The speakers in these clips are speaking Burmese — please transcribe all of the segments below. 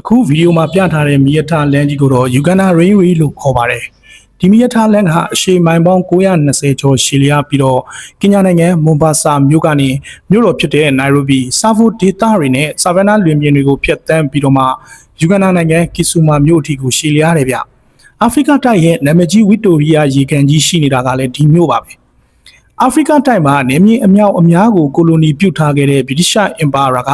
အခုဗီဒီယိုမှာပြထားတဲ့မီယထာလမ်းကြီးကိုတော့ Uganda Railway လို့ခေါ်ပါတယ်။ဒီမီယထာလမ်းကအရှေ့မိုင်ပေါင်း920ကျော်ရှည်လျားပြီးတော့ကင်ညာနိုင်ငံမွန်ဘာဆာမြို့ကနေမြို့တော်ဖြစ်တဲ့ Nairobi စာဖို့ဒေသတွေနဲ့ Savannah လွင်ပြင်တွေကိုဖျက်ဆီးပြီးတော့မှ Uganda နိုင်ငံကီဆူမာမြို့အထိကိုရှည်လျားတယ်ဗျ။အာဖရိကတိုက်ရဲ့နာမည်ကြီးဝီတိုရီယာရေကန်ကြီးရှိနေတာကလည်းဒီမြို့ပါပဲ။အာဖရိကတိုက်မှာနေမြေအမြောက်အများကိုကိုလိုနီပြုတ်ထားခဲ့တဲ့ဗြိတိရှ်အင်ပါယာက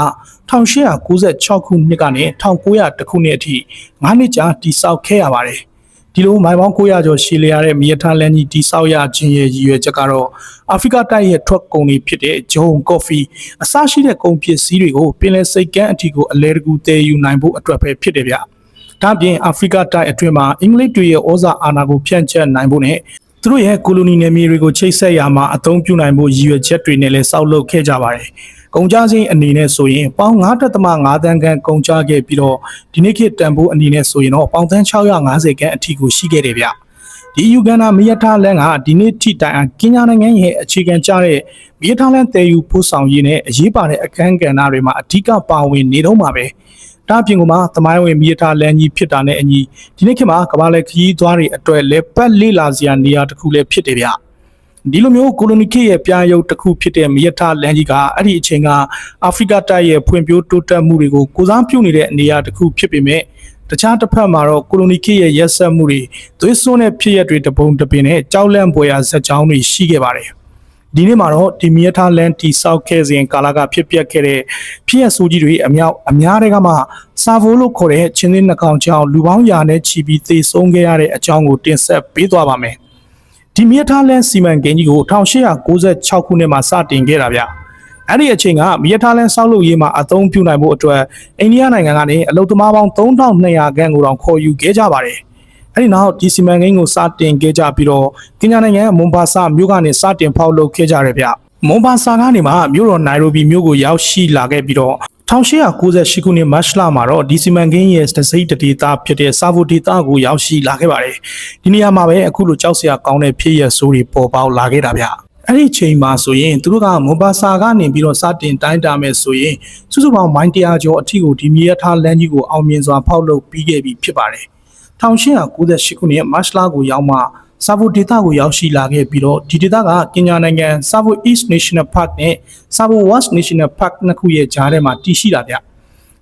1896ခုနှစ်ကနေ1900ခုနှစ်အထိ9နှစ်ကြာတည်ဆောက်ခဲ့ရပါတယ်။ဒီလိုမိုင်ပေါင်း900ကျော်ရှည်လျားတဲ့မီယထာလမ်းကြီးတည်ဆောက်ရခြင်းရဲ့ရည်ရွယ်ချက်ကတော့အာဖရိကတိုက်ရဲ့ထွက်ကုန်တွေဖြစ်တဲ့ဂျုံ၊ကော်ဖီအစရှိတဲ့ကုန်ပစ္စည်းတွေကိုပင်လယ်စိတ်ကမ်းအထိကိုအလဲတကူတည်ယူနိုင်ဖို့အတွက်ပဲဖြစ်တယ်ဗျ။ဒါပြင်အာဖရိကတိုက်အတွင်းမှာအင်္ဂလိပ်တွေရဲ့ဩဇာအာဏာကိုဖြန့်ကျက်နိုင်ဖို့နဲ့သူတို့ရဲ့ကိုလိုနီနယ်မြေတွေကိုချိတ်ဆက်ရမှာအသုံးပြုနိုင်ဖို့ရည်ရွယ်ချက်တွေနဲ့လည်းစောက်လုပ်ခဲ့ကြပါတယ်။ကုန်ကျစရိတ်အနေနဲ့ဆိုရင်ပေါင်9.5တန်းခန့်ကုန်ကျခဲ့ပြီးတော့ဒီနေ့ခေတ်တန်ဖိုးအနေနဲ့ဆိုရင်တော့ပေါင်သန်း650ခန့်အထိကိုရှိခဲ့တယ်ဗျ။ဒီယူဂန်ဒါမီယထာလန်ကဒီနေ့ထိတိုင်အောင်ကင်ညာနိုင်ငံရဲ့အခြေခံကျတဲ့မီယထာလန်တည်ယူပို့ဆောင်ရေးနဲ့အရေးပါတဲ့အခန်းကဏ္ဍတွေမှာအဓိကပါဝင်နေတော့မှာပဲ။ဒါပြင်ကမှသမိုင်းဝင်မီယထာလန်ကြီးဖြစ်တာနဲ့အညီဒီနေ့ခေတ်မှာကမ္ဘာလက်ခရီးသွားတွေအတွက်လက်ပတ်လေးလာစရာနေရာတစ်ခုလည်းဖြစ်တယ်ဗျဒီလိုမျိုးကိုလိုနီခေတ်ရဲ့ပြားရုပ်တစ်ခုဖြစ်တဲ့မီယထာလန်ကြီးကအဲ့ဒီအချိန်ကအာဖရိကတိုက်ရဲ့ဖွံ့ဖြိုးတိုးတက်မှုတွေကိုကိုစားပြုနေတဲ့နေရာတစ်ခုဖြစ်ပေမဲ့တခြားတစ်ဖက်မှာတော့ကိုလိုနီခေတ်ရဲ့ရက်စက်မှုတွေသွေးစွန်းတဲ့ဖြစ်ရပ်တွေတပုံတပင်နဲ့ကြောက်လန့်ပွေရာဇာတ်ကြောင်းတွေရှိခဲ့ပါတယ်ဒီနေ့မှာတော့ဒီမီယထာလန်တီဆောက်ခဲ့စဉ်ကာလကဖြစ်ပျက်ခဲ့တဲ့ဖြစ်ရပ်ဆိုးကြီးတွေအများတွေကမှစာဖိုးလို့ခေါ်တဲ့ချင်းသင်းနှကောင်ကြောင့်လူပေါင်းရာနဲ့ချီပြီးသေဆုံးခဲ့ရတဲ့အကြောင်းကိုတင်ဆက်ပေးသွားပါမယ်။ဒီမီယထာလန်စီမံကိန်းကြီးကို1896ခုနှစ်မှာစတင်ခဲ့တာဗျ။အဲ့ဒီအချိန်ကမီယထာလန်ဆောက်လုပ်ရေးမှာအသုံးပြုနိုင်ဖို့အတွက်အိန္ဒိယနိုင်ငံကနေအလုပ်သမားပေါင်း3200ခန့်ကိုတောင်ခေါ်ယူခဲ့ကြပါတယ်။အဲ့ဒီနောက်ဒီစီမံကိန်းကိုစတင်ခဲ့ကြပြီးတော့ကင်ညာနိုင်ငံမွန်ဘာဆာမြို့ကနေစတင်ဖောက်လုပ်ခဲ့ကြတယ်ဗျမွန်ဘာဆာကနေမှမြို့တော်နိုင်ရိုဘီမြို့ကိုရောက်ရှိလာခဲ့ပြီးတော့1898ခုနှစ်မတ်လမှာတော့ဒီစီမံကိန်းရဲ့တစိမ့်တဒေသဖြစ်တဲ့စာဖို့ဒေသကိုရောက်ရှိလာခဲ့ပါတယ်ဒီနေရာမှာပဲအခုလိုကြောက်စရာကောင်းတဲ့ဖြစ်ရပ်ဆိုးတွေပေါ်ပေါက်လာခဲ့တာဗျအဲ့ဒီချိန်မှာဆိုရင်သူတို့ကမွန်ဘာဆာကနေပြီးတော့စတင်တိုင်းတာမယ်ဆိုရင်စုစုပေါင်းမိုင်100ကျော်အထိကိုဒီမီယထာလန်ကြီးကိုအောင်မြင်စွာဖောက်လုပ်ပြီးခဲ့ပြီဖြစ်ပါတယ်1898ခုနှစ်မတ်လကိုရောက်မှစာဖို့ဒေသကိုရောက်ရှိလာခဲ့ပြီးတော့ဒီဒေသကကင်ညာနိုင်ငံစာဖို့ East National Park နဲ့စာဖို့ West National Park နှစ်ခုရဲ့ကြားထဲမှာတည်ရှိတာဗျ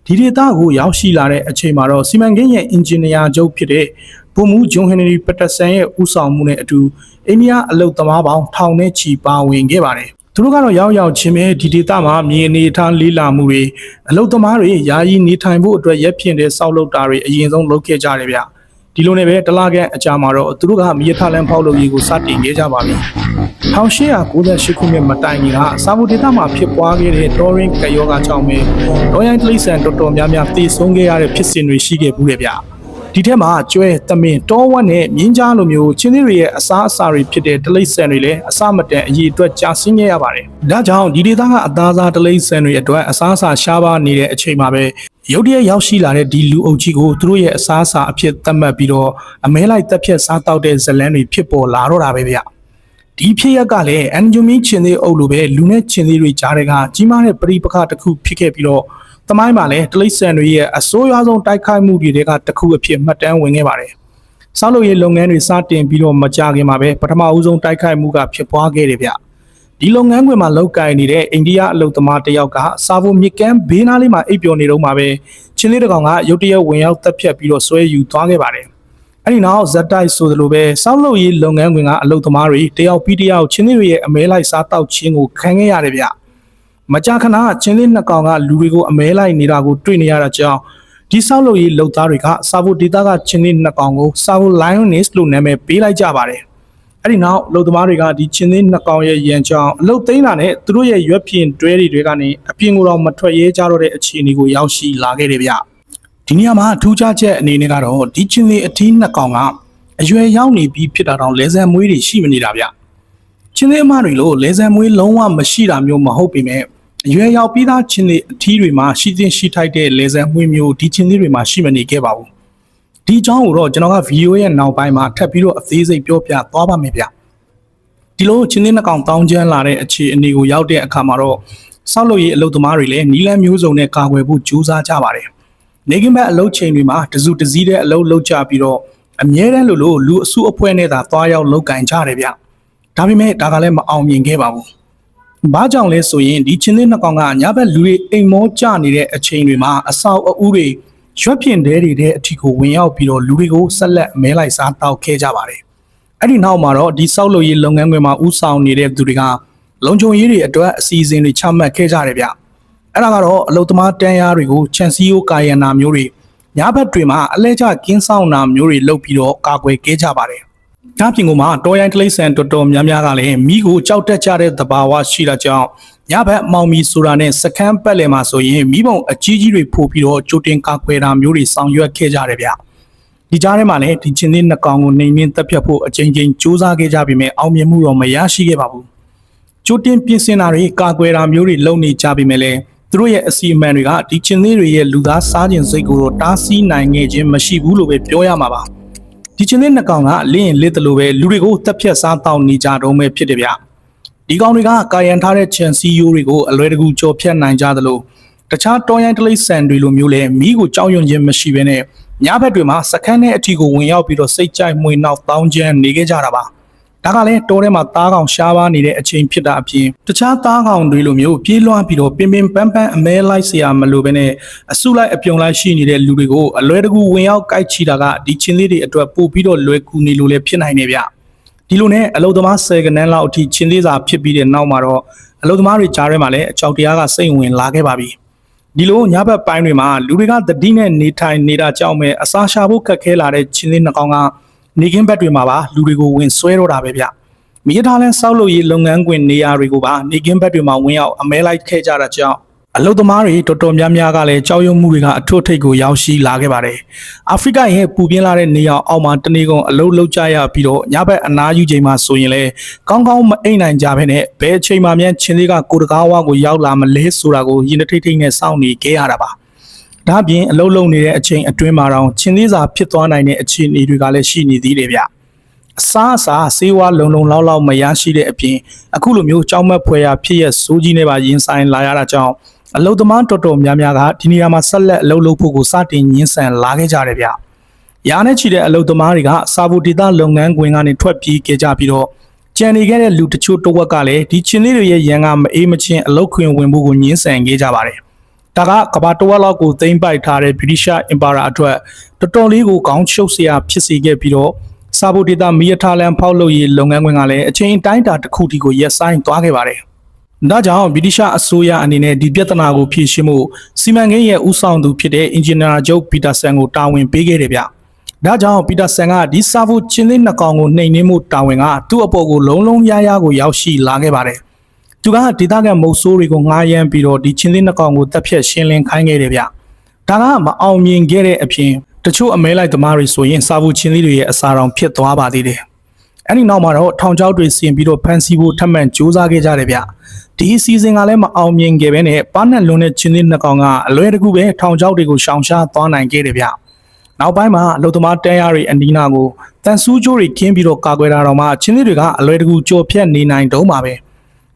ဒီဒေသကိုရောက်ရှိလာတဲ့အချိန်မှာတော့စီမံကိန်းရဲ့အင်ဂျင်နီယာချုပ်ဖြစ်တဲ့ဗိုလ်မှူးဂျွန်ဟင်နရီပက်တာဆန်ရဲ့ဦးဆောင်မှုနဲ့အတူအိန္ဒိယအလုပ်သမားပေါင်းထောင်နဲ့ချီပါဝင်ခဲ့ပါတယ်သူတို့ကတော့ရောက်ချင်းပဲဒီဒေသမှာမြေအနေထားလေးလာမှုတွေအလုပ်သမားတွေယာယီနေထိုင်ဖို့အတွက်ရက်ဖြင့်တဲ့စောက်လုပ်တာတွေအရင်ဆုံးလုပ်ခဲ့ကြတယ်ဗျဒီလိုနဲ့ပဲတလားကန်အကြာမှာတော့သူတို့ကမီယထာလန်ဖောက်လုပ်ရေးကိုစတင်ခဲ့ကြပါပြီ1898ခုနှစ်မတိုင်ခင်ကစာဖို့ဒေသမှာဖြစ်ပွားခဲ့တဲ့တော်ရင်ကယောဂါကြောင့်ပဲတော်ရိုင်းတိရစ္ဆာန်တော်တော်များများသေဆုံးခဲ့ရတဲ့ဖြစ်စဉ်တွေရှိခဲ့ဘူးလေဗျဒီထက်မှာကျွဲသမင်တောဝက်နဲ့မြင်းကြားလိုမျိုးချင်းသေးတွေရဲ့အစားအစာတွေဖြစ်တဲ့တိရစ္ဆာန်တွေလည်းအစမတန်အရေးအတွက်ကြာဆင်းခဲ့ရပါတယ်ဒါကြောင့်ဒီဒေသကအသားစားတိရစ္ဆာန်တွေအတွက်အစားအစာရှားပါနေတဲ့အချိန်မှာပဲရုတ်တရက်ရောက်ရှိလာတဲ့ဒီလူအုပ်ကြီးကိုသူတို့ရဲ့အစားအစာအဖြစ်သတ်မှတ်ပြီးတော့အမဲလိုက်တက်ဖြတ်စားတောက်တဲ့ဇလန်းတွေဖြစ်ပေါ်လာတော့တာပဲဗျဒီဖြစ်ရက်ကလည်းအန်ဂျူမီချင်းသေးအုပ်လိုပဲလူနဲ့ချင်းသေးတွေကြားတဲ့ကကြီးမားတဲ့ပရိပခတစ်ခုဖြစ်ခဲ့ပြီးတော့သမိုင်းမှာလည်းတိရစ္ဆာန်တွေရဲ့အဆိုးရွားဆုံးတိုက်ခိုက်မှုတွေကတစ်ခုအဖြစ်မှတ်တမ်းဝင်ခဲ့ပါတယ်ဆောက်လုပ်ရေးလုပ်ငန်းတွေစတင်ပြီးတော့မကြာခင်မှာပဲပထမဦးဆုံးတိုက်ခိုက်မှုကဖြစ်ပွားခဲ့တယ်ဗျဒီလုပ်ငန်းခွင်မှာလောက်ကိုင်နေတဲ့အိန္ဒိယအလုပ်သမားတယောက်ကစာဖို့မြစ်ကမ်းဘေးနားလေးမှာအိပ်ပျော်နေတော့မှာပဲချင်းလေးတစ်ကောင်ကရုတ်တရက်ဝင်ရောက်တက်ဖြတ်ပြီးတော့ဆွဲယူသွားခဲ့ပါတယ်အဲ့ဒီနောက်ဇက်တိုက်ဆိုသလိုပဲစောက်လုပ်ရေးလုပ်ငန်းခွင်ကအလုပ်သမားတွေတယောက်ပြီးတယောက်ချင်းလေးတွေရဲ့အမဲလိုက်စားတောက်ခြင်းကိုခံခဲ့ရတယ်ဗျမကြာခဏချင်းလေးနှစ်ကောင်ကလူတွေကိုအမဲလိုက်နေတာကိုတွေ့နေရတာကြောင့်ဒီစောက်လုပ်ရေးလုပ်သားတွေကစာဖို့ဒေသကချင်းလေးနှစ်ကောင်ကိုစာဖို့ Lioness လို့နာမည်ပေးလိုက်ကြပါတယ်အဲ့ဒီနောက်လုံသမားတွေကဒီချင်းသေးနှစ်ကောင်ရဲ့ရန်ကြောင်အလုတ်သိမ်းတာနဲ့သူတို့ရဲ့ရွက်ပြင်တွဲတွေကနေအပြင်ကိုတော့မထွက်ရဲကြတော့တဲ့အခြေအနေကိုရောက်ရှိလာခဲ့တယ်ဗျဒီနေရာမှာထူးခြားချက်အနေနဲ့ကတော့ဒီချင်းသေးအထီးနှစ်ကောင်ကအရွယ်ရောက်နေပြီးဖြစ်တာတောင်လဲဆန်မွေးတွေရှိမနေတာဗျချင်းသေးအမတွေလို့လဲဆန်မွေးလုံးဝမရှိတာမျိုးမဟုတ်ပေမဲ့အရွယ်ရောက်ပြီးသားချင်းသေးအထီးတွေမှာရှိသင့်ရှိထိုက်တဲ့လဲဆန်မွေးမျိုးဒီချင်းသေးတွေမှာရှိမနေခဲ့ပါဘူးဒီအကြောင်းကိုတော့ကျွန်တော်ကဗီဒီယိုရဲ့နောက်ပိုင်းမှာထပ်ပြီးတော့အသေးစိတ်ပြောပြသွားပါမယ်ဗျဒီလိုချင်းသေးနှကောင်တောင်းကျမ်းလာတဲ့အခြေအနေကိုရောက်တဲ့အခါမှာတော့ဆောက်လုပ်ရေးအလုပ်သမားတွေလည်းနီလန်းမျိုးစုံနဲ့ကာကွယ်ဖို့ကြိုးစားကြပါတယ် နေကင်းဘက်အလုပ်ချိန်တွေမှာတစုတစည်းတဲ့အလုပ်လုပ်ကြပြီးတော့အမြဲတမ်းလိုလူအစုအဖွဲ့နဲ့သာသွားရောက်လုပ်ကင်ကြတယ်ဗျဒါပေမဲ့ဒါကလည်းမအောင်မြင်ခဲ့ပါဘူးဘာကြောင့်လဲဆိုရင်ဒီချင်းသေးနှစ်ကောင်ကညဘက်လူတွေအိမ်မောကျနေတဲ့အချိန်တွေမှာအဆောက်အဦတွေရွက်ပြင်တဲတွေတဲ့အထီကိုဝင်ရောက်ပြီးတော့လူတွေကိုဆက်လက်မဲလိုက်စားတောက်ခဲ့ကြပါတယ်အဲ့ဒီနောက်မှာတော့ဒီဆောက်လုပ်ရေးလုပ်ငန်းခွင်မှာဥဆောင်နေတဲ့သူတွေကလုံခြုံရေးတွေအတွက်အစီအစဉ်တွေချမှတ်ခဲ့ကြတယ်ဗျအဲ့ဒါကတော့အလုသမားတန်းရားတွေကိုချန်စီယိုကာယနာမျိုးတွေညဘက်တွေမှာအလဲကျကင်းဆောင်နာမျိုးတွေလုပ်ပြီးတော့ကာကွယ်ခဲ့ကြပါတယ်။ဒါပြင်ကမှတော်ရိုင်းတလိဆန်တော်တော်များများကလည်းမိကိုကြောက်တက်ကြတဲ့သဘာဝရှိတာကြောင့်ညဘက်မောင်မီဆိုတာနဲ့စကန်းပက်လယ်မှာဆိုရင်မိဘုံအကြီးကြီးတွေပို့ပြီးတော့ကြိုတင်ကာကွယ်တာမျိုးတွေဆောင်ရွက်ခဲ့ကြတယ်ဗျ။ဒီကြားထဲမှာလည်းဒီချင်းသေးနှစ်ကောင်ကိုနှိမ်နှင်းတက်ဖြတ်ဖို့အကြိမ်ကြိမ်စူးစမ်းခဲ့ကြပြီးမြဲအောင်မြင်မှုတော့မရရှိခဲ့ပါဘူး။ကြိုတင်ပြင်ဆင်တာတွေကာကွယ်တာမျိုးတွေလုပ်နေကြပြီးမြဲလည်းသူတို့ရဲ့အစီအမံတွေကဒီချင်းသေးတွေရဲ့လူသားစားခြင်းစိတ်ကိုတော့တားဆီးနိုင်ခဲ့ခြင်းမရှိဘူးလို့ပဲပြောရမှာပါဒီချင်းသေးနှစ်ကောင်ကလင်းရင်လက်တလို့ပဲလူတွေကိုတက်ဖြတ်စားတောင်းနေကြတော့မယ်ဖြစ်တယ်ဗျဒီကောင်တွေကကာယံထားတဲ့ချန်စီယိုတွေကိုအလွယ်တကူကြော်ဖြတ်နိုင်ကြသလိုတခြားတော်ရိုင်းတလိဆန်တွေလိုမျိုးလဲမိကိုကြောက်ရွံ့ခြင်းမရှိဘဲနဲ့ညဘက်တွေမှာစခန်းနဲ့အထီကိုဝင်ရောက်ပြီးတော့စိတ်ကြိုက်မှွေနောက်တောင်းကျမ်းနေခဲ့ကြတာပါဒါကလည်းတိုးထဲမှာသားကောင်ရှားပါနေတဲ့အချိန်ဖြစ်တာအပြင်တခြားသားကောင်တွေလိုမျိုးပြေးလွှမ်းပြီးတော့ပင်ပန်းပန်းအမဲလိုက်เสียမလို့ပဲနဲ့အစုလိုက်အပြုံလိုက်ရှိနေတဲ့လူတွေကိုအလွယ်တကူဝင်ရောက်ကြိုက်ချီတာကဒီချင်းလေးတွေအတွက်ပို့ပြီးတော့လွယ်ကူနေလို့လည်းဖြစ်နိုင်နေဗျဒီလိုနဲ့အလုသမား10ကနန်းလောက်အထိချင်းလေးစာဖြစ်ပြီးတဲ့နောက်မှာတော့အလုသမားတွေကြားထဲမှာလည်းအကြောက်တရားကစိတ်ဝင်လာခဲ့ပါပြီဒီလိုညဘက်ပိုင်းတွေမှာလူတွေကသတိနဲ့နေထိုင်နေတာကြောင့်ပဲအစာရှာဖို့ခက်ခဲလာတဲ့ချင်းလေးနှစ်ကောင်ကနေကင်းဘက်တွေမှာပါလူတွေကိုဝင်ဆွဲတော့တာပဲဗျမိရထားလန်းဆောက်လုပ်ရေးလုပ်ငန်းခွင်နေရာတွေကိုပါနေကင်းဘက်တွေမှာဝင်ရောက်အမဲလိုက်ခဲ့ကြတာကြောင့်အလုသမားတွေတော်တော်များများကလည်းကြောက်ရွံ့မှုတွေကအထွတ်ထိပ်ကိုရောက်ရှိလာခဲ့ပါတယ်အာဖရိကရဲ့ပူပြင်းလာတဲ့နေရာအောက်မှာတနေကုန်အလုလုပ်ကြရပြီးတော့ညဘက်အနားယူချိန်မှာဆိုရင်လည်းကောင်းကောင်းမအိပ်နိုင်ကြဘဲနဲ့ဘယ်အချိန်မှမြန်ချင်းလေးကကိုတကားဝါကိုရောက်လာမလဲဆိုတာကိုရင်ထိတ်ထိတ်နဲ့စောင့်နေခဲ့ရတာပါဒါပြင်အလုံးလုံးနေတဲ့အချိန်အတွင်းမှာတော့ချင်းသေးစာဖြစ်သွားနိုင်တဲ့အခြေအနေတွေကလည်းရှိနေသေးတယ်ဗျအစားအစာဆေးဝါးလုံလောက်မရရှိတဲ့အပြင်အခုလိုမျိုးကြောက်မက်ဖွယ်ရာဖြစ်ရစိုးကြီးနေပါရင်ဆိုင်လာရတာကြောင့်အလုသမားတော်တော်များများကဒီနေရာမှာဆက်လက်အလုပ်လုပ်ဖို့ကိုစတင်ညှင်းဆန်လာခဲ့ကြတယ်ဗျရာနဲ့ချီတဲ့အလုသမားတွေကစာဘူဒေတာလုပ်ငန်းခွင်ကနေထွက်ပြေးခဲ့ကြပြီးတော့ကြံနေခဲ့တဲ့လူတချို့တဝက်ကလည်းဒီချင်းလေးတွေရဲ့ရန်ကမအေးမချင်းအလုခွင်ဝင်ဖို့ကိုညှင်းဆန်ခဲ့ကြပါတယ်ဒါကကဘာတဝက်လောက်ကိုသိမ်းပိုက်ထားတဲ့ဗြိတိရှ်အင်ပါယာအတွက်တော်တော်လေးကိုကောင်းချုပ်စရာဖြစ်စေခဲ့ပြီးတော့စာဘူဒေတာမီယထားလန်ဖောက်လုပ်ရေးလုပ်ငန်းခွင်ကလည်းအချိန်တိုင်းတာတစ်ခုတည်းကိုရက်ဆိုင်သွားခဲ့ပါတယ်ဒါကြောင့်ဗြိတိရှ်အစိုးရအနေနဲ့ဒီပြဿနာကိုဖြေရှင်းဖို့စီမံကိန်းရဲ့ဦးဆောင်သူဖြစ်တဲ့အင်ဂျင်နီယာချုပ်ပီတာဆန်ကိုတာဝန်ပေးခဲ့တယ်ဗျဒါကြောင့်ပီတာဆန်ကဒီစာဘူချင်းလေးနှစ်ကောင်ကိုနှိမ်နှင်းမှုတာဝန်ကသူ့အပေါ်ကိုလုံးရရကိုရောက်ရှိလာခဲ့ပါတယ်သူကဒေသခံမုတ်ဆိုးတွေကိုငှားရမ်းပြီးတော့ဒီချင်းလေးနှစ်ကောင်ကိုတပ်ဖြတ်ရှင်းလင်းခိုင်းခဲ့တယ်ဗျဒါကမအောင်မြင်ခဲ့တဲ့အပြင်တချို့အမဲလိုက်သမားတွေဆိုရင်စာဘူးချင်းလေးတွေရဲ့အစာတောင်ဖြစ်သွားပါသေးတယ်အဲ့ဒီနောက်မှာတော့ထောင်ချောက်တွေဆင်ပြီးတော့ဖန်စီဖို့ထပ်မံစူးစမ်းခဲ့ကြတယ်ဗျဒီစီစဉ်ကလည်းမအောင်မြင်ခဲ့ပဲနဲ့ပါနဲ့လွန်တဲ့ချင်းလေးနှစ်ကောင်ကအလွယ်တကူပဲထောင်ချောက်တွေကိုရှောင်ရှားသွားနိုင်ခဲ့တယ်ဗျနောက်ပိုင်းမှာအလုသမားတန်းရတွေအနီးနာကိုတန်ဆူးကြိုးတွေခင်းပြီးတော့ကာကွယ်တာတော့မှချင်းလေးတွေကအလွယ်တကူကြော်ဖြတ်နေနိုင်တော့မှာပဲ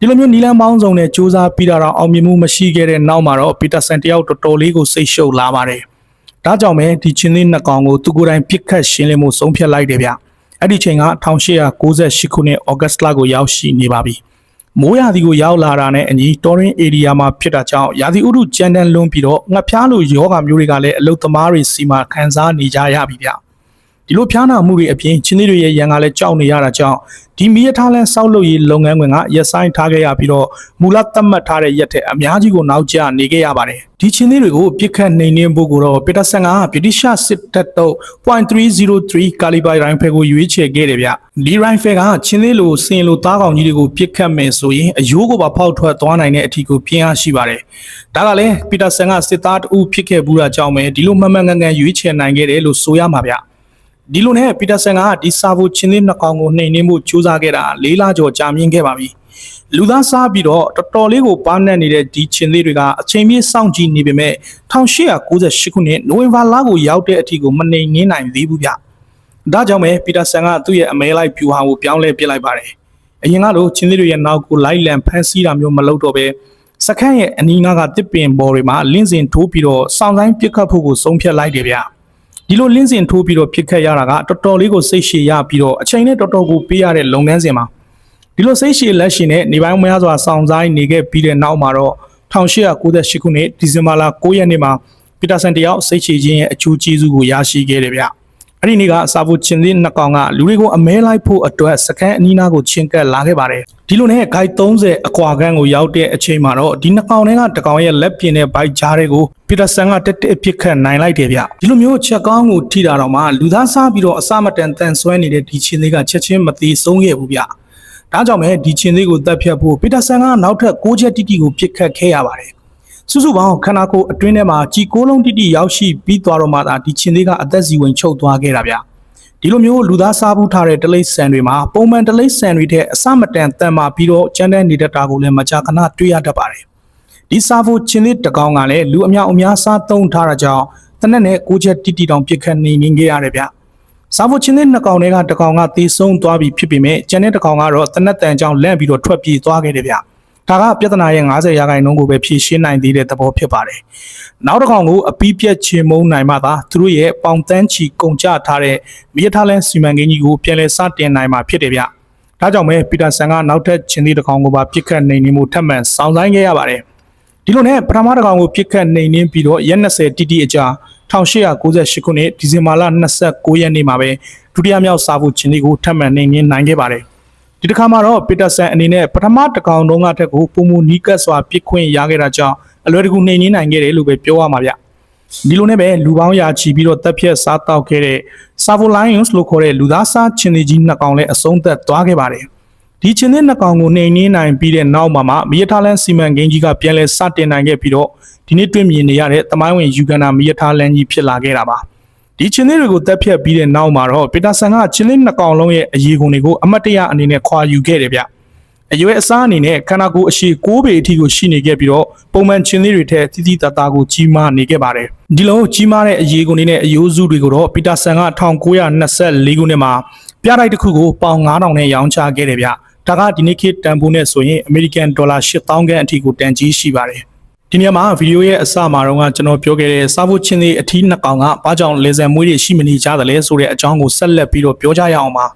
ဒီလိုမျိုးနီလန်းပေါင်းစုံနဲ့စူးစမ်းပြီးတော့အောင်မြင်မှုမရှိခဲ့တဲ့နောက်မှာတော့ပီတာဆန်တယောက်တော်တော်လေးကိုစိတ်ရှုပ်လာပါတယ်ဒါကြောင့်ပဲဒီချင်းလေးနှစ်ကောင်ကိုသူကိုယ်တိုင်ပြစ်ခတ်ရှင်းလင်းမှုဆုံးဖြတ်လိုက်တယ်ဗျအဲ့ဒီချိန်က1898ခုနှစ်ဩဂတ်လကိုရောက်ရှိနေပါပြီမိုးရာသီကိုရောက်လာတာနဲ့အညီတော်ရင်ဧရိယာမှာဖြစ်တာကြောင့်ရာသီဥတုကြမ်းတမ်းလွန်းပြီးတော့ငှက်ဖျားလိုယောဂမျိုးတွေကလည်းအလုသမားတွေစီမှာခံစားနေကြရပြီဗျဒီလိုဖျားနာမှုတွေအပြင်ချင်းလေးတွေရဲ့ရန်ကလည်းကြောက်နေရတာကြောင့်ဒီမီးရထားလန်းဆောက်လုပ်ရေးလုပ်ငန်းခွင်ကရက်ဆိုင်ထားခဲ့ရပြီးတော့မူလသတ်မှတ်ထားတဲ့ရက်ထက်အများကြီးကိုနောက်ကျနေခဲ့ရပါတယ်ဒီချင်းလေးတွေကိုပြစ်ခတ်နှိမ်နင်းဖို့ကိုတော့ပီတာဆန်ကဗြိတိရှ်စစ်တပ်တို့ .303 ကာလီဘါရိုင်ဖယ်ကိုရွေးချယ်ခဲ့တယ်ဗျဒီရိုင်ဖယ်ကချင်းလေးလိုစင်လိုသားကောင်ကြီးတွေကိုပြစ်ခတ်မယ်ဆိုရင်အယိုးကိုပါဖောက်ထွက်သွားနိုင်တဲ့အထီကိုပြင်းအားရှိပါတယ်ဒါကလည်းပီတာဆန်ကစစ်သားတဦးဖြစ်ခဲ့ဘူးတာကြောင့်ပဲဒီလိုမှန်ကန်ရွေးချယ်နိုင်ခဲ့တယ်လို့ဆိုရမှာဗျဒီလိုနဲ့ပီတာဆန်ကဒီစာဘူးချင်းလေးနှစ်ကောင်ကိုနှိမ်နှင်းမှုကြိုးစားခဲ့တာ4လကျော်ကြာမြင့်ခဲ့ပါပြီလူသားစားပြီးတော့တော်တော်လေးကိုပါနှက်နေတဲ့ဒီချင်းလေးတွေကအချိန်ပြည့်စောင့်ကြည့်နေပေမဲ့1898ခုနှစ်နိုဝင်ဘာလကိုရောက်တဲ့အထိကိုမနှိမ်နှင်းနိုင်သေးဘူးဗျဒါကြောင့်ပဲပီတာဆန်ကသူ့ရဲ့အမဲလိုက်ဖြူဟာကိုပြောင်းလဲပစ်လိုက်ပါတယ်အရင်ကတော့ချင်းလေးတွေရဲ့နောက်ကိုလိုက်လံဖမ်းဆီးတာမျိုးမလုပ်တော့ပဲ စခန်းရဲ့အနီးနားကတစ်ပင်ပေါ်တွေမှာလင်းစင်ထိုးပြီးတော့စောင်းဆိုင်ပစ်ခတ်ဖို့ကိုဆုံးဖြတ်လိုက်တယ်ဗျဒီလိုလင်းစင်ထိုးပြီးတော့ပစ်ခတ်ရတာကတော်တော်လေးကိုစိတ်ရှည်ရပြီးတော့အချိန်နဲ့တော်တော်ကိုပေးရတဲ့လုပ်ငန်းစဉ်မှာဒီလိုစိတ်ရှည်လက်ရှိနဲ့နေပိုင်းများစွာစောင်းဆိုင်နေခဲ့ပြီးတဲ့နောက်မှာတော့1898ခုနှစ်ဒီဇင်ဘာလ9ရက်နေ့မှာပီတာဆန်တယောက်စိတ်ရှည်ခြင်းရဲ့အကျိုးကျေးဇူးကိုရရှိခဲ့တယ်ဗျအဲ့ဒီနေ့ကစာဖို့ချင်းသေးနှစ်ကောင်ကလူတွေကိုအမဲလိုက်ဖို့အတွက်စကန်အနီးနားကိုချင်းကပ်လာခဲ့ပါတယ်ဒီလိုနဲ့ဂိုက်30အကွာခန်းကိုရောက်တဲ့အချိန်မှာတော့ဒီနှစ်ကောင်တွေကတကောင်ရဲ့လက်ပြင်နဲ့ဘိုက်ကြားတွေကိုပီတာဆန်ကတက်တက်ပစ်ခတ်နိုင်လိုက်တယ်ဗျဒီလိုမျိုးချက်ကောင်းကိုထိတာတော့မှလူသားစားပြီးတော့အစမတန်တန်ဆွဲနေတဲ့ဒီချင်းသေးကချက်ချင်းမသေးဆုံးခဲ့ဘူးဗျဒါကြောင့်ပဲဒီချင်းသေးကိုတက်ဖြတ်ဖို့ပီတာဆန်ကနောက်ထပ်6ချက်တိတိကိုပစ်ခတ်ခဲ့ရပါတယ်စုစုပေါင်းခန္ဓာကိုယ်အတွင်းထဲမှာကြီး6လုံးတိတိရောက်ရှိပြီးသွားတော့မှသာဒီချင်းသေးကအသက်စီဝင်ချုပ်သွားခဲ့တာဗျဒီလိုမျိုးလူသားစားဘူးထားတဲ့တလိပ်ဆန်တွေမှာပုံမှန်တလိပ်ဆန်တွေတဲ့အစမတန်တန်မာပြီးတော့ကျန်းတဲ့နေတတာကိုလည်းမကြာခဏတွေ့ရတတ်ပါတယ်ဒီစားဖို့ချင်းသေးတကောင်ကလည်းလူအများအများစားသုံးထားတာကြောင့်တနက်နဲ့6ချက်တိတိတောင်ပြစ်ခတ်နေခဲ့ရတယ်ဗျစားဖို့ချင်းသေးနှစ်ကောင်တွေကတကောင်ကသေဆုံးသွားပြီဖြစ်ပေမဲ့ကျန်တဲ့တကောင်ကတော့တနက်တန်ကြောင့်လန့်ပြီးတော့ထွက်ပြေးသွားခဲ့တယ်ဗျဒါကပြဿနာရဲ့90%ကိုပဲဖြေရှင်းနိုင်သေးတဲ့သဘောဖြစ်ပါတယ်။နောက်တစ်ကောင်ကိုအပီးပြက်ချေမုန်းနိုင်မှသာသူတို့ရဲ့ပေါင်တန်းချီကုန်ကျထားတဲ့မီးထားလန်းစီမံကိန်းကြီးကိုပြန်လည်စတင်နိုင်မှာဖြစ်တယ်ဗျ။ဒါကြောင့်ပဲပီတာဆန်ကနောက်ထပ်ချင်းသေးတစ်ကောင်ကိုပါပြစ်ခတ်နိုင်နေမှုထပ်မံစောင့်ဆိုင်ခဲ့ရပါတယ်။ဒီလိုနဲ့ပထမတစ်ကောင်ကိုပြစ်ခတ်နိုင်နေပြီးတော့ရက်20တိတိအကြာ1898ခုနှစ်ဒီဇင်ဘာလ29ရက်နေ့မှာပဲဒုတိယမြောက်စာဖို့ချင်းသေးကိုထပ်မံနိုင်ခဲ့ပါတယ်ဒီတစ်ခါမှာတော့ပီတာဆန်အနေနဲ့ပထမတစ်ကောင်တုန်းကထက်ကိုပုံမူနီးကပ်စွာပစ်ခွင့်ရခဲ့တာကြောင့်အလွယ်တကူနိုင်ခဲ့တယ်လို့ပဲပြောရမှာဗျဒီလိုနဲ့ပဲလူပေါင်းရာချီပြီးတော့တပ်ဖြတ်စားတောက်ခဲ့တဲ့ Savo Lions လို့ခေါ်တဲ့လူသားစားချင်းသေးကြီးနှစ်ကောင်လည်းအဆုံးသက်သွားခဲ့ပါတယ်ဒီချင်းသေးနှစ်ကောင်ကိုနိုင်ပြီးတဲ့နောက်မှာမီးထားလန်းစီမံကိန်းကြီးကပြန်လဲစတင်နိုင်ခဲ့ပြီးတော့ဒီနေ့တွေ့မြင်နေရတဲ့တမိုင်းဝင်ယူဂန်နာမီးထားလန်းကြီးဖြစ်လာခဲ့တာပါဒီချင်းသေးတွေကိုတက်ဖြတ်ပြီးတဲ့နောက်မှာတော့ပီတာဆန်ကချင်းသေးနှစ်ကောင်လုံးရဲ့အရေးကုန်တွေကိုအမတ်တရအနေနဲ့ခွာယူခဲ့တယ်ဗျအရွယ်အစားအနေနဲ့ခန္ဓာကိုယ်အရှိ6ပေအထိကိုရှိနေခဲ့ပြီးတော့ပုံမှန်ချင်းသေးတွေထက်တိတိတသားကိုကြီးမားနေခဲ့ပါတယ်ဒီလိုကြီးမားတဲ့အရေးကုန်တွေနဲ့အယိုးစုတွေကိုတော့ပီတာဆန်က1924ခုနှစ်မှာပြတိုက်တစ်ခုကိုပေါင်9000နဲ့ရောင်းချခဲ့တယ်ဗျဒါကဒီနေ့ခေတ်တန်ဖိုးနဲ့ဆိုရင်အမေရိကန်ဒေါ်လာ8000ခန့်အထိကိုတန်ကြီးရှိပါတယ်ဒီနေရာမှာဗီဒီယိုရဲ့အစမှာတော့ကျွန်တော်ပြောခဲ့တဲ့စားဖို့ချင်းသေးအထီးနှစ်ကောင်ကဘာကြောင့်လေဆန်မွေးတွေရှိမနေကြသလဲဆိုတဲ့အကြောင်းကိုဆက်လက်ပြီးတော့ပြောကြရအောင်ပါ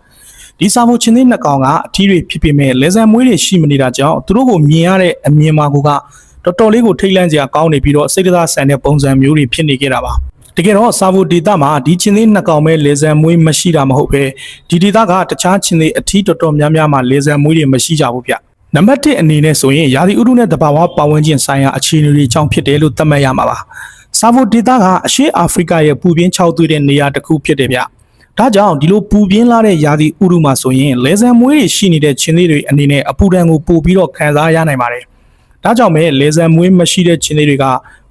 ဒီစားဖို့ချင်းသေးနှစ်ကောင်ကအထီးတွေဖြစ်ပေမဲ့လေဆန်မွေးတွေရှိမနေတာကြောင့်သူတို့ကိုမြင်ရတဲ့အမြင်မှာကတော်တော်လေးကိုထိတ်လန့်စရာကောင်းနေပြီးတော့စိတ်သားဆန်တဲ့ပုံစံမျိုးတွေဖြစ်နေကြတာပါတကယ်တော့စားဖို့ဒေတာမှာဒီချင်းသေးနှစ်ကောင်ပဲလေဆန်မွေးမရှိတာမဟုတ်ပဲဒီဒေတာကတခြားချင်းသေးအထီးတော်တော်များများမှာလေဆန်မွေးတွေမရှိကြဘူးဗျနံပါတ်1အနေနဲ့ဆိုရင်ရာသီဥတုနဲ့တဘာဝပတ်ဝန်းကျင်ဆိုင်ရာအခြေအနေတွေကြောင့်ဖြစ်တယ်လို့သတ်မှတ်ရမှာပါ။စာဖို့ဒေတာကအရှေ့အာဖရိကရဲ့ပူပြင်းခြောက်သွေးတဲ့နေရာတစ်ခုဖြစ်တယ်ဗျ။ဒါကြောင့်ဒီလိုပူပြင်းလာတဲ့ရာသီဥတုမှာဆိုရင်လေဆန်မွေးတွေရှိနေတဲ့ချင်းသေးတွေအနေနဲ့အပူဒဏ်ကိုပို့ပြီးတော့ခံစားရနိုင်ပါတယ်။ဒါကြောင့်ပဲလေဆန်မွေးမရှိတဲ့ချင်းသေးတွေ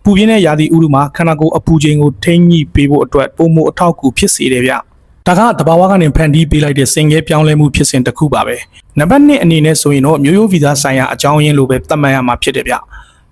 ကပူပြင်းတဲ့ရာသီဥတုမှာခန္ဓာကိုယ်အပူချိန်ကိုထိန်းညှိပေးဖို့အတွက်ပုံမှုအထောက်အကူဖြစ်စေတယ်ဗျ။ဒါကတဘာဝကနေဖန်တီးပေးလိုက်တဲ့စင်ငယ်ပြောင်းလဲမှုဖြစ်စဉ်တစ်ခုပါပဲနံပါတ်2အနေနဲ့ဆိုရင်တော့မျိုးရိုးဗီဇဆိုင်ရာအကြောင်းရင်းလိုပဲသတ်မှတ်ရမှာဖြစ်တယ်ဗျ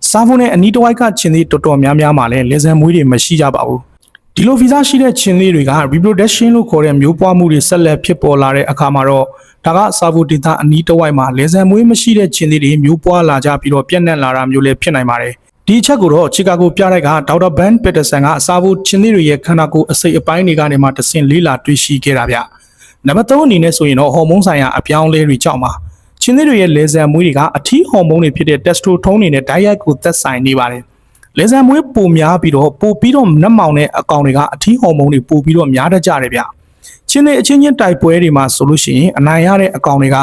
စားဖို့နဲ့အနီးတစ်ဝိုက်ကချင်းသေးတော်တော်များများမှာလည်းလေဆန်မွေးတွေမရှိကြပါဘူးဒီလိုဗီဇရှိတဲ့ချင်းသေးတွေက reproduction လို့ခေါ်တဲ့မျိုးပွားမှုတွေဆက်လက်ဖြစ်ပေါ်လာတဲ့အခါမှာတော့ဒါကစားဖို့ဒေတာအနီးတစ်ဝိုက်မှာလေဆန်မွေးမရှိတဲ့ချင်းသေးတွေမျိုးပွားလာကြပြီးတော့ပြန့်နှံ့လာတာမျိုးလည်းဖြစ်နိုင်ပါတယ်ဒီအချက်ကိုတော့ချီကာဂိုပြတိုက်ကဒေါက်တာဘန်ပီတာဆန်ကစားဖို့ချင်းသေးတွေရဲ့ခန္ဓာကိုယ်အစိတ်အပိုင်းတွေကနေမှတဆင့်လေးလာတွေ့ရှိခဲ့တာဗျနံပါတ်3အနေနဲ့ဆိုရင်တော့ဟော်မုန်းဆိုင်ရာအပြောင်းလဲတွေကြောင့်ပါချင်းသေးတွေရဲ့လေဆန်မွေးတွေကအထီးဟော်မုန်းတွေဖြစ်တဲ့တက်စတိုထုန်းတွေနဲ့ဓာတ်ရိုက်ကိုသက်ဆိုင်နေပါတယ်လေဆန်မွေးပိုများပြီးတော့ပိုပြီးတော့နှက်မောင်တဲ့အကောင်တွေကအထီးဟော်မုန်းတွေပိုပြီးတော့များတတ်ကြတယ်ဗျချင်းသေးအချင်းချင်းတိုက်ပွဲတွေမှာဆိုလို့ရှိရင်အနိုင်ရတဲ့အကောင်တွေ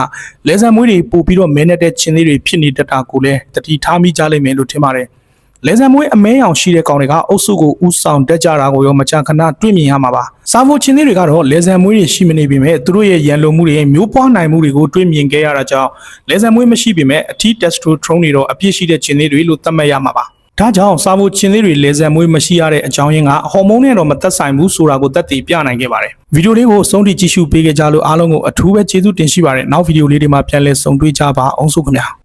ကလေဆန်မွေးတွေပိုပြီးတော့မဲနေတဲ့ချင်းသေးတွေဖြစ်နေတတ်တာကိုလည်းတတိထားမိကြလိမ့်မယ်လို့ထင်ပါတယ်လေဆန်မွေးအမဲအောင်ရှိတဲ့ကောင်တွေကအုပ်စုကိုဥဆောင်တက်ကြတာကိုရောမကြာခဏတွေ့မြင်ရမှာပါစားဖို့ချင်းသေးတွေကတော့လေဆန်မွေးတွေရှိမနေပေမဲ့သူတို့ရဲ့ရန်လိုမှုတွေမျိုးပွားနိုင်မှုတွေကိုတွေ့မြင်ခဲ့ရတာကြောင့်လေဆန်မွေးမရှိပေမဲ့အထီးတက်စတိုထရုန်းတွေတော့အပြည့်ရှိတဲ့ချင်းသေးတွေလို့သတ်မှတ်ရမှာပါဒါကြောင့်စားဖို့ချင်းသေးတွေလေဆန်မွေးမရှိရတဲ့အကြောင်းရင်းကဟော်မုန်းနဲ့တော့မသက်ဆိုင်ဘူးဆိုတာကိုသက်သေပြနိုင်ခဲ့ပါတယ်ဗီဒီယိုလေးကိုအဆုံးထိကြည့်ရှုပေးကြလို့အားလုံးကိုအထူးပဲကျေးဇူးတင်ရှိပါတယ်နောက်ဗီဒီယိုလေးတွေမှာပြန်လည်ဆုံတွေ့ကြပါအောင်စို့ခင်ဗျာ